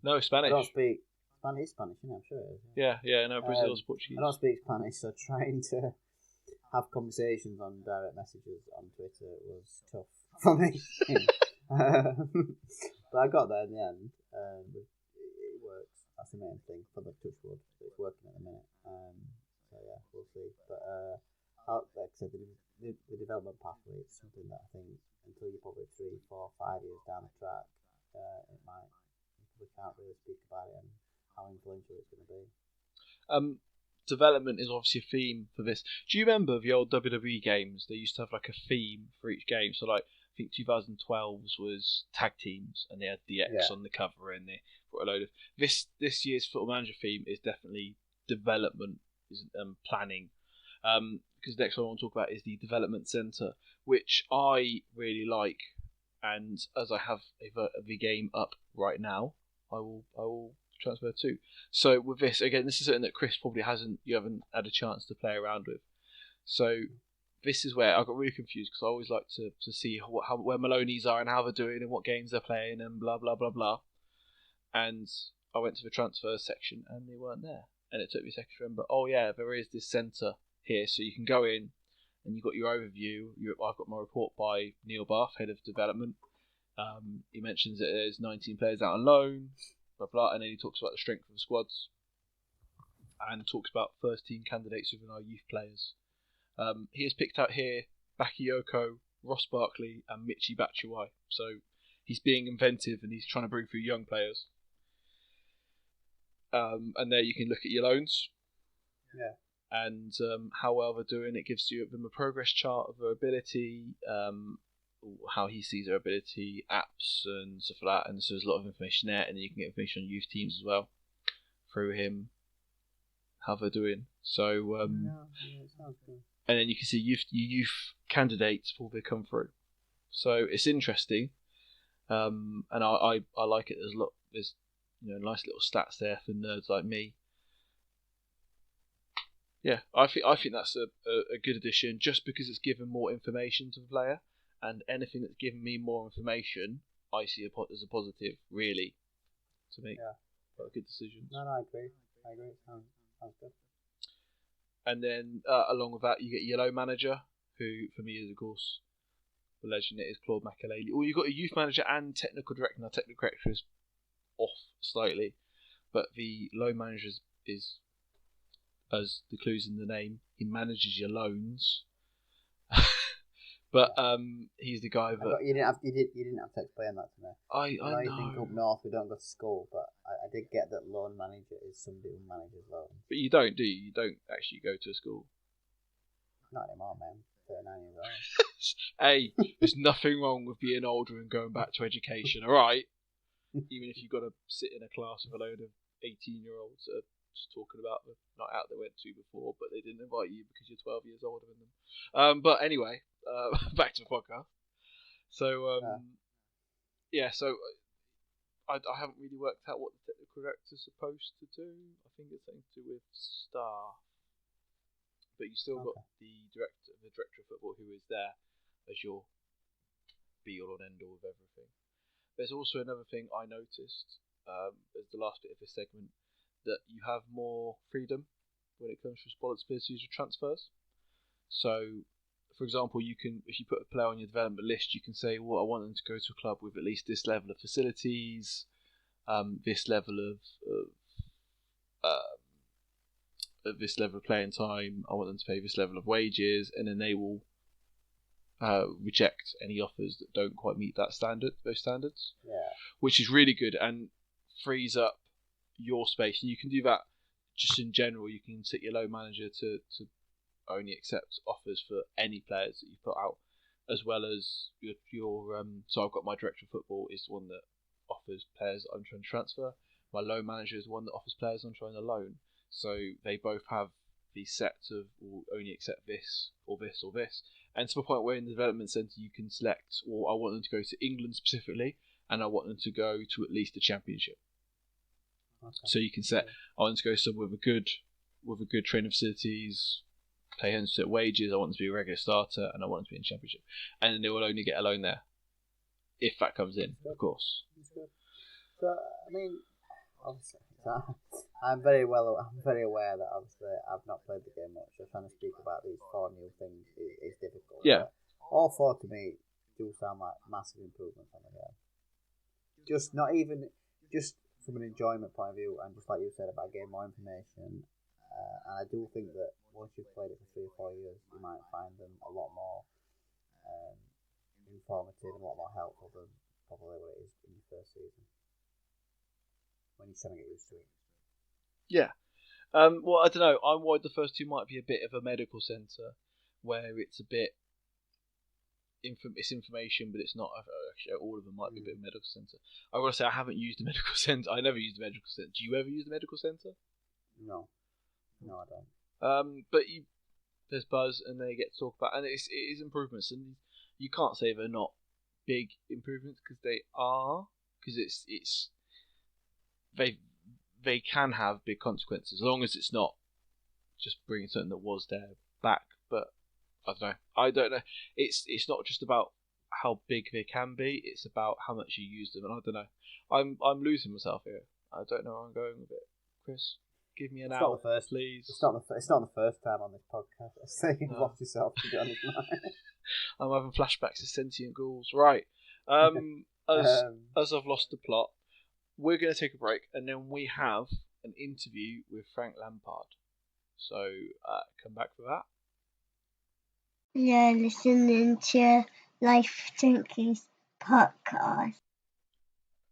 No, Spanish. I don't speak. Spanish, isn't it? I'm sure it is. Yeah. No, Brazil's Portuguese. I don't speak Spanish, so trying to have conversations on direct messages on Twitter was tough for me. But I got there in the end. It works. That's the main thing for the touchwood. It's working at the minute. So yeah, we'll see. But like I said, the development pathway is something that I think until you're probably 3, 4, 5 years down the track, we can't really speak about it and how influential it's going to be. Development is obviously a theme for this. Do you remember the old WWE games? They used to have like a theme for each game. So like I think 2012's was tag teams, and they had DX on the cover, and they put a load of this year's Football Manager theme is definitely development, planning. Because the next one I want to talk about is the development centre, which I really like, and as I have the game up right now, I will transfer to. So with this, again, this is something that Chris probably you haven't had a chance to play around with. So this is where I got really confused because I always like to see where Maloney's are and how they're doing and what games they're playing and blah blah blah blah. And I went to the transfer section and they weren't there, and it took me a second to remember. Oh yeah, there is this centre here, so you can go in and you've got your overview. I've got my report by Neil Bath, head of development. He mentions that there's 19 players out on loan, blah blah, and then he talks about the strength of the squads and talks about first team candidates within our youth players. He has picked out here Bakayoko, Ross Barkley, and Michi Batshuayi. So he's being inventive and he's trying to bring through young players. And there you can look at your loans. Yeah. And how well they're doing. It gives them a progress chart of their ability, how he sees their ability, apps and stuff like that. And so there's a lot of information there, and then you can get information on youth teams as well through him, how they're doing. So it sounds good. And then you can see youth candidates before they come through. So it's interesting, and I like it. There's nice little stats there for nerds like me. Yeah, I think that's a good addition just because it's given more information to the player, and anything that's given me more information, I see as a positive, really, to me. Yeah. But a good decision. No, I agree. Sounds good. And then along with that, you get your yellow manager, who for me is of course the legend. It is Claude Makelele. Or you've got a youth manager and technical director. Now technical director is off slightly, but the loan manager is as the clues in the name, he manages your loans. But he's the guy that you didn't have to explain that to me. I know. You think up north we don't go to school, but I did get that loan manager is somebody who manages loans. But you don't, do you? You don't actually go to a school. Not anymore, man. 39 years old. Hey, there's nothing wrong with being older and going back to education, alright? Even if you've got to sit in a class with a load of 18-year-olds that are just talking about the night out they went to before, but they didn't invite you because you're 12 years older than them. But anyway, back to the podcast. So, so I haven't really worked out what the technical director's supposed to do. I think it's something to do with staff. But you still got the director of football who is there as your be-all and end-all of everything. There's also another thing I noticed as the last bit of this segment, that you have more freedom when it comes to responsibilities of transfers. So, for example, you can, if you put a player on your development list, you can say, well, I want them to go to a club with at least this level of facilities, this level of this level of playing time, I want them to pay this level of wages, and then they will reject any offers that don't quite meet those standards. Yeah. Which is really good and frees up your space. And you can do that just in general. You can set your loan manager to only accept offers for any players that you put out, as well as your so I've got my director of football is the one that offers players that I'm trying to transfer. My loan manager is the one that offers players I'm trying to loan. So they both have these sets of will only accept this or this or this. And to the point where in the development centre you can select, well, I want them to go to England specifically, and I want them to go to at least the Championship. Okay. So you can set, I want them to go somewhere with a good training facilities, pay handset wages, I want them to be a regular starter, and I want them to be in the Championship. And then they will only get a loan there, if that comes in, of course. So, I mean, obviously, I'm very aware that obviously I've not played the game much, so trying to speak about these 4 new things is difficult. Yeah. But all 4 to me do sound like massive improvements on the game. Just from an enjoyment point of view, and just like you said about getting more information, and I do think that once you've played it for 3 or 4 years, you might find them a lot more informative and a lot more helpful than probably what it is in your first season, when you're trying to get used to it. Yeah. Well, I don't know. I'm worried the first 2 might be a bit of a medical centre, where it's a bit it's information, but it's not. Actually, all of them might be a bit of a medical centre. I want to say I haven't used a medical centre. I never used a medical centre. Do you ever use the medical centre? No, I don't. But there's buzz, and they get to talk about, and it is improvements, and you can't say they're not big improvements, because they are, because it's they can have big consequences, as long as it's not just bringing something that was there back. But I don't know. It's not just about how big they can be. It's about how much you use them, and I don't know. I'm losing myself here. I don't know where I'm going with it. Chris, give me an hour, please. It's not the first time on this podcast I say you've lost yourself, to be honest. I'm having flashbacks to sentient ghouls. Right. As I've lost the plot, we're going to take a break, and then we have an interview with Frank Lampard. So come back for that. You're listening to Life Junkies podcast.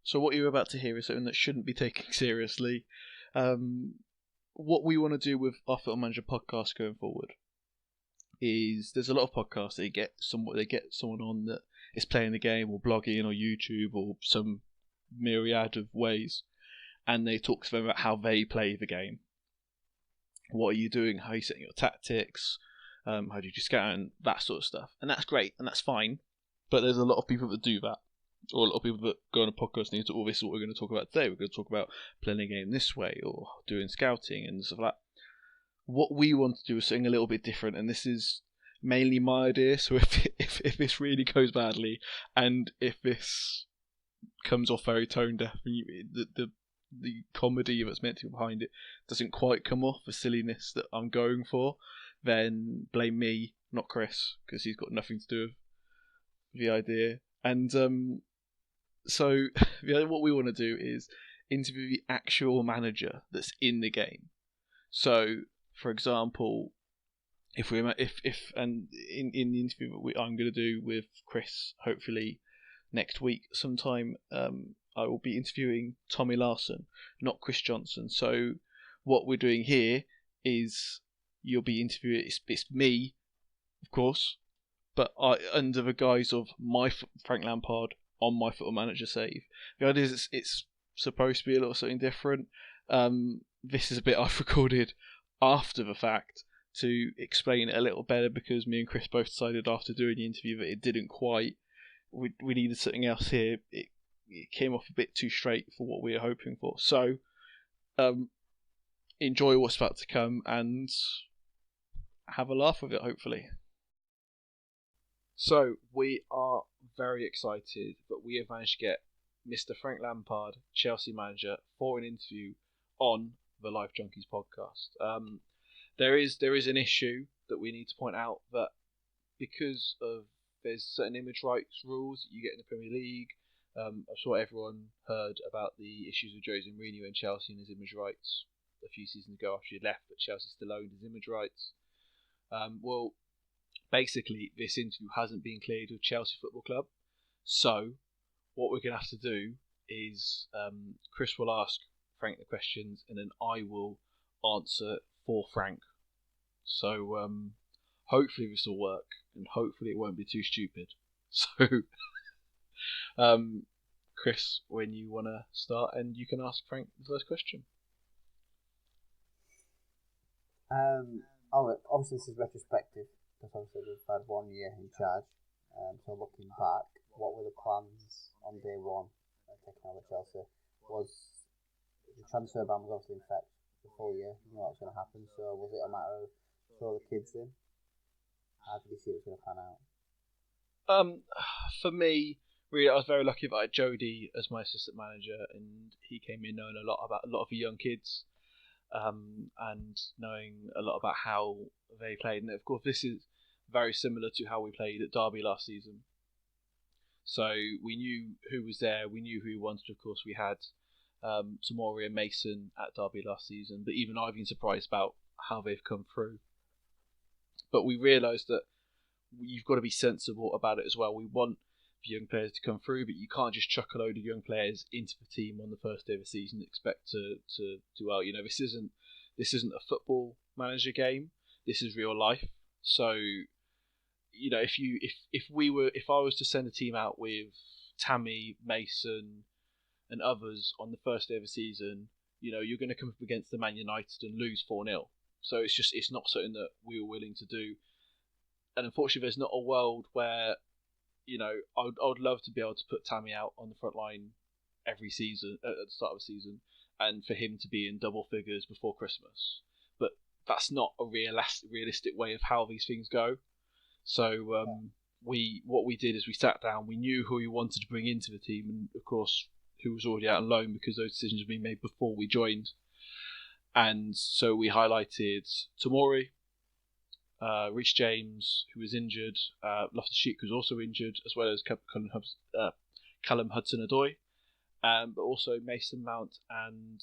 So what you're about to hear is something that shouldn't be taken seriously. What we want to do with our Football Manager podcast going forward is there's a lot of podcasts they get someone on that is playing the game or blogging or YouTube or some myriad of ways, and they talk to them about how they play the game. What are you doing? How are you setting your tactics? How do you scout and that sort of stuff? And that's great and that's fine. But there's a lot of people that do that, or a lot of people that go on a podcast and say, "Oh, this is what we're going to talk about today. We're going to talk about playing a game this way or doing scouting and stuff like that." What we want to do is something a little bit different, and this is mainly my idea. So if this really goes badly, and if this comes off very tone deaf, and the comedy that's meant to be behind it doesn't quite come off, the silliness that I'm going for, then blame me, not Chris, because he's got nothing to do with the idea. And so what we want to do is interview the actual manager that's in the game. So, for example, in the interview that I'm going to do with Chris, hopefully next week sometime, I will be interviewing Tommy Larson, not Chris Johnson. So what we're doing here is you'll be interviewing, it's me of course, but under the guise of Frank Lampard on my Football Manager save. The idea is it's supposed to be a little something different. This is a bit I've recorded after the fact to explain it a little better, because me and Chris both decided after doing the interview that it didn't quite. We needed something else here. It came off a bit too straight for what we were hoping for. So, enjoy what's about to come and have a laugh with it, hopefully. So, we are very excited that we have managed to get Mr. Frank Lampard, Chelsea manager, for an interview on the Life Junkies podcast. There is an issue that we need to point out, that because of there's certain image rights rules that you get in the Premier League. I'm sure everyone heard about the issues with Jose Mourinho and Chelsea and his image rights a few seasons ago after he left, but Chelsea still owned his image rights. Well, basically, this interview hasn't been cleared with Chelsea Football Club. So, what we're going to have to do is Chris will ask Frank the questions, and then I will answer for Frank. So, hopefully this will work, and hopefully it won't be too stupid. So, Chris, when you want to start, and you can ask Frank the first question. Obviously this is retrospective, because obviously we've had 1 year in charge. So looking back, what were the plans on day one taking over Chelsea? Was the transfer ban was obviously in effect the full year, you know what was going to happen, so was it a matter of throw the kids in? How did you see it was going to pan out? For me, really, I was very lucky that I had Jody as my assistant manager, and he came in knowing a lot of the young kids, and knowing a lot about how they played. And of course, this is very similar to how we played at Derby last season. So we knew who was there, we knew who we wanted. Of course, we had Tomori and Mason at Derby last season, but even I've been surprised about how they've come through. But we realised that you've got to be sensible about it as well. We want the young players to come through, but you can't just chuck a load of young players into the team on the first day of the season and expect to do well. You know, this isn't a Football Manager game. This is real life. So, you know, if I was to send a team out with Tammy, Mason, and others on the first day of the season, you know, you're going to come up against the Man United and lose 4-0. So it's not something that we were willing to do. And unfortunately, there's not a world where, you know, I would love to be able to put Tammy out on the front line every season at the start of the season, and for him to be in double figures before Christmas. But that's not a realistic way of how these things go. So what we did is we sat down. We knew who we wanted to bring into the team, and of course who was already out on loan, because those decisions had been made before we joined. And so we highlighted Tomori, Reece James, who was injured, Loftus-Cheek, who was also injured, as well as Callum Hudson-Odoi, but also Mason Mount and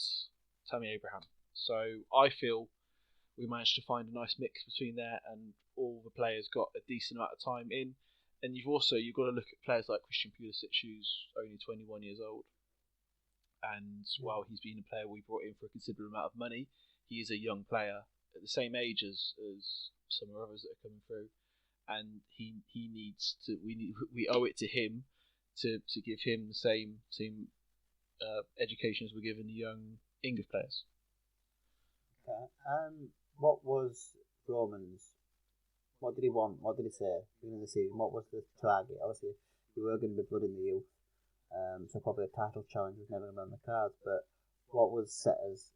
Tammy Abraham. So I feel we managed to find a nice mix between there, and all the players got a decent amount of time in. And you've got to look at players like Christian Pulisic, who's only 21 years old. And while he's been a player we brought in for a considerable amount of money, he is a young player at the same age as some of the others that are coming through, and he needs to. We owe it to him to give him the same education as we're giving the young English players. Okay. What was Roman's? What did he want? What did he say at the beginning of the season? What was the target? Obviously, you were going to be blooding the youth, so probably a title challenge was never going to be on the cards. But what was set as,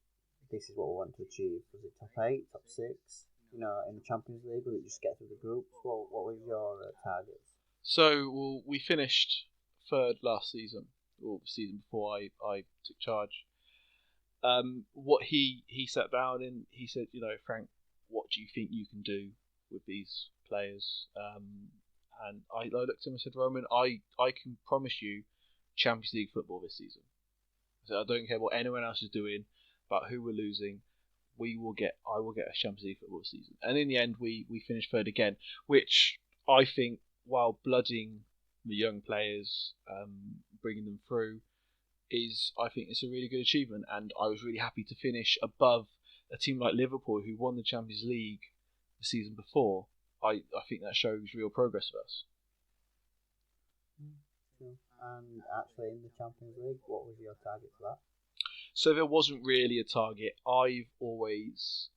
this is what we want to achieve? Was it top 8, top 6? You know, in the Champions League, was it just get through the groups? What was your targets? So we finished third last season, or the season before I took charge. What he sat down and he said, you know, Frank, what do you think you can do with these players? And I looked at him and said, Roman, I can promise you Champions League football this season. I said, I don't care what anyone else is doing, but who we're losing, I will get a Champions League football season. And in the end, we finished third again, which I think, while blooding the young players, bringing them through, I think it's a really good achievement. And I was really happy to finish above a team like Liverpool, who won the Champions League the season before. I think that shows real progress for us. And actually, in the Champions League, what was your target for that? So there wasn't really a target. I've always,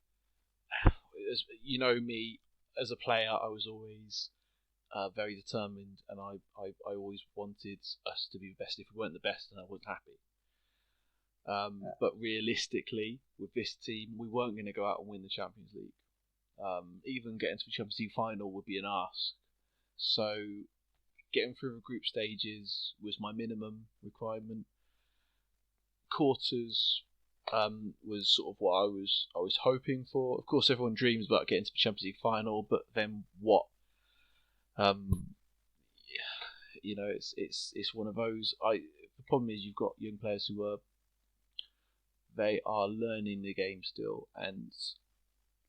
as you know me, as a player, I was always very determined, and I always wanted us to be the best. If we weren't the best, then I wasn't happy. But realistically, with this team, we weren't going to go out and win the Champions League. Even getting to the Champions League final would be an ask. So getting through the group stages was my minimum requirement. Quarters was sort of what I was hoping for. Of course, everyone dreams about getting to the Champions League final, but then what? It's one of those. The problem is you've got young players who they are learning the game still, and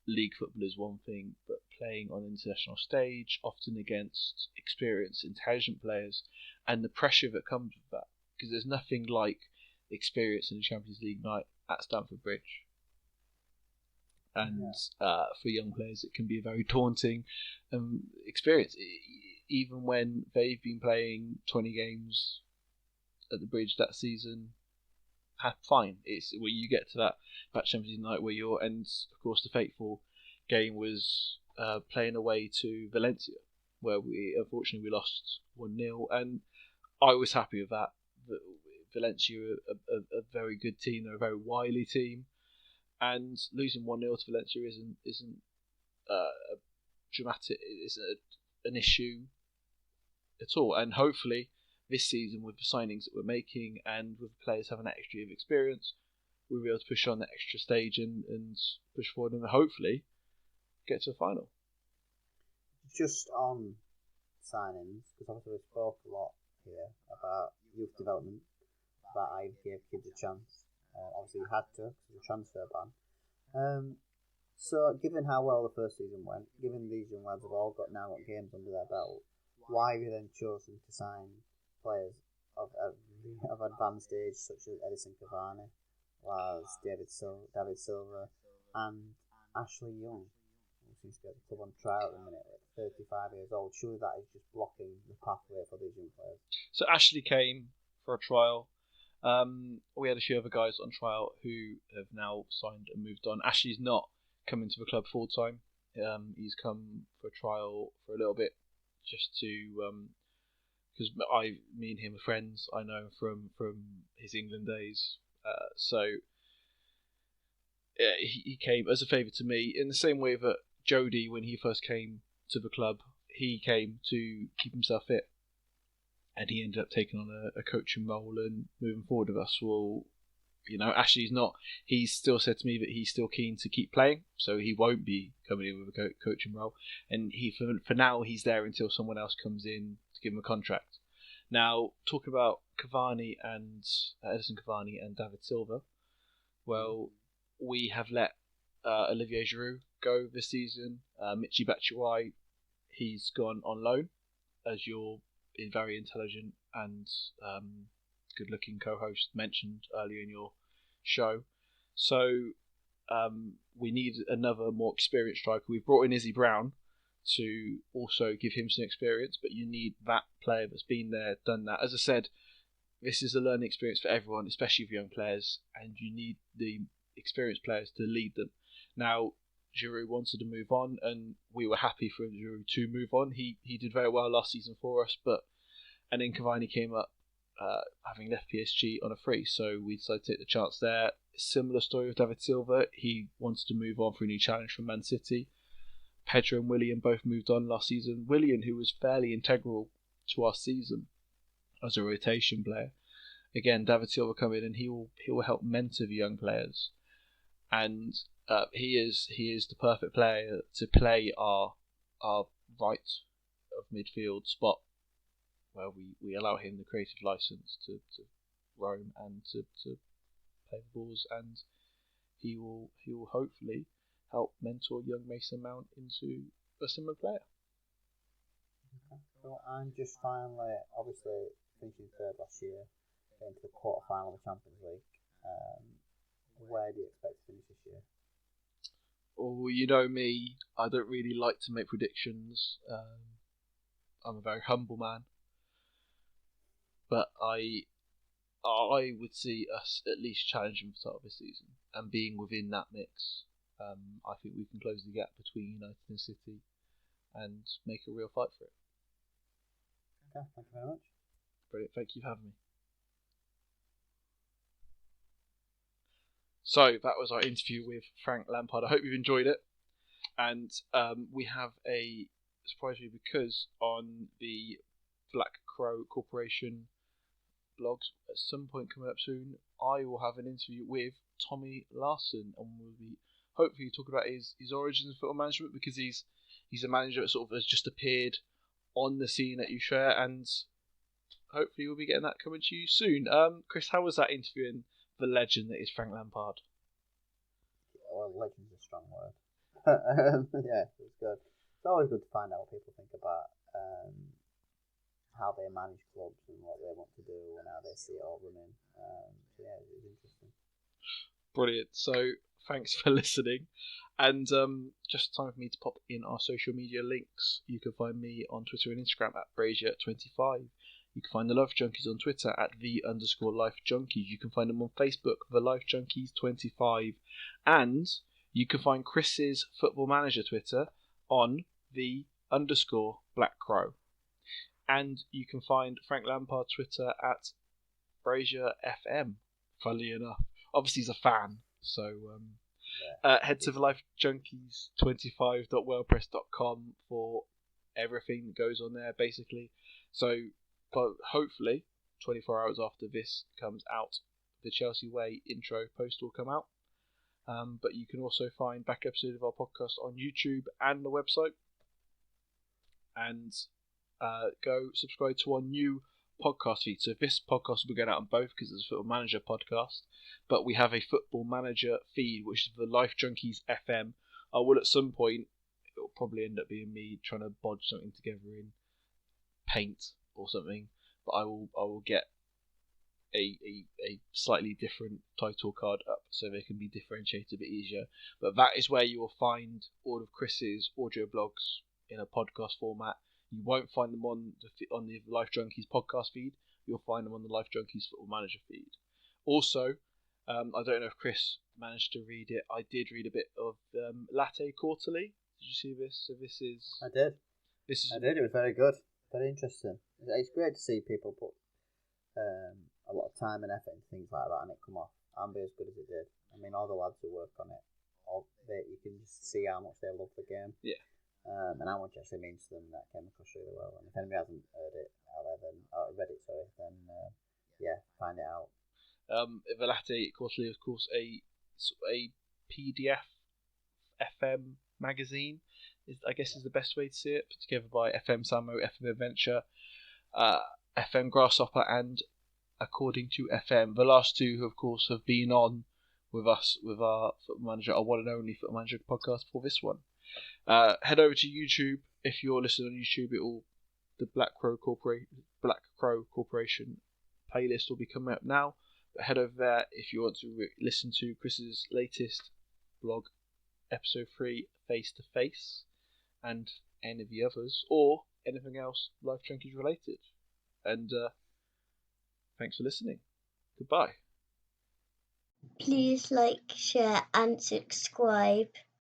league football is one thing, but playing on an international stage, often against experienced, intelligent players, and the pressure that comes with that, because there's nothing like experience in a Champions League night at Stamford Bridge. And for young players, it can be a very daunting experience, even when they've been playing 20 games at the Bridge that season. Fine, it's when you get to that Champions League night where you're, and of course the fateful game was playing away to Valencia, where we unfortunately lost 1-0, and I was happy with that. Valencia are a very good team, they're a very wily team, and losing 1-0 to Valencia isn't dramatic, isn't an issue at all, and hopefully this season, with the signings that we're making and with the players having that extra year of experience, we'll be able to push on that extra stage and push forward and hopefully get to the final. Just on signings, because obviously we spoke a lot here about youth development, about how you gave kids a chance. Obviously you had to, because of the transfer ban. So given how well the first season went, given these young lads have all got games under their belt, why have you then chosen to sign players of advanced age such as Edison Cavani, David Silva, and Ashley Young, who seems to be at the club on trial at the minute at 35 years old? Surely that is just blocking the pathway for these young players. So Ashley came for a trial. We had a few other guys on trial who have now signed and moved on. Ashley's not coming to the club full time. He's come for a trial for a little bit, just to because me and him are friends. I know him from his England days. So he came as a favour to me, in the same way that Jody, when he first came to the club, he came to keep himself fit, and he ended up taking on a coaching role and moving forward with us. Well, Ashley's not. He's still said to me that he's still keen to keep playing, so he won't be coming in with a coaching role. And for now, he's there until someone else comes in to give him a contract. Now, talking about Cavani and Edison Cavani and David Silva, well, we have let Olivier Giroud go this season. Michy Batshuayi, he's gone on loan, as your very intelligent and good-looking co-host mentioned earlier in your show. So we need another more experienced striker. We've brought in Izzy Brown to also give him some experience, but you need that player that's been there, done that. As I said, this is a learning experience for everyone, especially for young players, and you need the experienced players to lead them. Now, Giroud wanted to move on, and we were happy for Giroud to move on. He did very well last season for us, and then Cavani came up, having left PSG on a free, so we decided to take the chance there. Similar story with David Silva. He wanted to move on for a new challenge from Man City. Pedro and Willian both moved on last season. Willian, who was fairly integral to our season as a rotation player. Again, David Silva come in and he will help mentor the young players, and he is the perfect player to play our right of midfield spot, where we allow him the creative license to roam and to play the balls, and he will hopefully help mentor young Mason Mount into a similar player. Okay. So, and just finally, obviously finishing third last year, getting to the quarter final of the Champions League. Where do you expect to finish this year? Or you know me, I don't really like to make predictions. I'm a very humble man, but I would see us at least challenging for the start of this season and being within that mix. I think we can close the gap between United and City and make a real fight for it. Okay, thank you very much. Brilliant, thank you for having me. So that was our interview with Frank Lampard. I hope you've enjoyed it. And we have a surprise for you, because on the Black Crow Corporation blogs at some point coming up soon, I will have an interview with Tommy Larson, and we'll be hopefully talking about his origins in football management, because he's a manager that sort of has just appeared on the scene at Ushare, and hopefully we'll be getting that coming to you soon. Chris, how was that interviewing the legend that is Frank Lampard? Well, legend's a strong word. Yeah, it was good. It's always good to find out what people think about how they manage clubs and what they want to do and how they see it all running. So yeah, it was interesting. Brilliant. So thanks for listening, and just time for me to pop in our social media links. You can find me on Twitter and Instagram at Brazier25. You can find the Life Junkies on Twitter at _Life Junkies. You can find them on Facebook, the Life Junkies 25, and you can find Chris's Football Manager Twitter on the _Black Crow. And you can find Frank Lampard Twitter at Brazier FM, funnily enough. Obviously he's a fan, so head to the lifejunkies25.wordpress.com for everything that goes on there, basically. So, but hopefully 24 hours after this comes out, the Chelsea Way intro post will come out. But you can also find back episodes of our podcast on YouTube and the website. And go subscribe to our new podcast feed. So this podcast will be going out on both, because it's a Football Manager podcast, but we have a Football Manager feed, which is the Life Junkies FM. I will at some point, it'll probably end up being me trying to bodge something together in Paint or something, but I will get a slightly different title card up so they can be differentiated a bit easier. But that is where you will find all of Chris's audio blogs in a podcast format. You won't find them on the Life Junkies podcast feed. You'll find them on the Life Junkies Football Manager feed. Also, I don't know if Chris managed to read it. I did read a bit of Latte Quarterly. Did you see this? So this is. I did. I did. It was very good. Very interesting. It's great to see people put a lot of time and effort into things like that and it come off and be as good as it did. I mean, all the lads who work on it, you can just see how much they love the game. Yeah. And how much actually means to them. That came across really well. And if anybody hasn't heard it out there, then read it, then find it out. The Latte Quarterly, of course, a PDF FM magazine, I guess is the best way to see it. Put together by FM Samo, FM Adventure, FM Grasshopper, and According to FM. The last two, of course, have been on with us, with our Football Manager, our one and only Football Manager podcast for this one. Head over to YouTube. If you're listening on YouTube, the Black Crow Corporation playlist will be coming up now. But head over there if you want to listen to Chris's latest blog, episode 3, Face to Face, and any of the others, or anything else Life Junkies related. And thanks for listening. Goodbye. Please like, share and subscribe.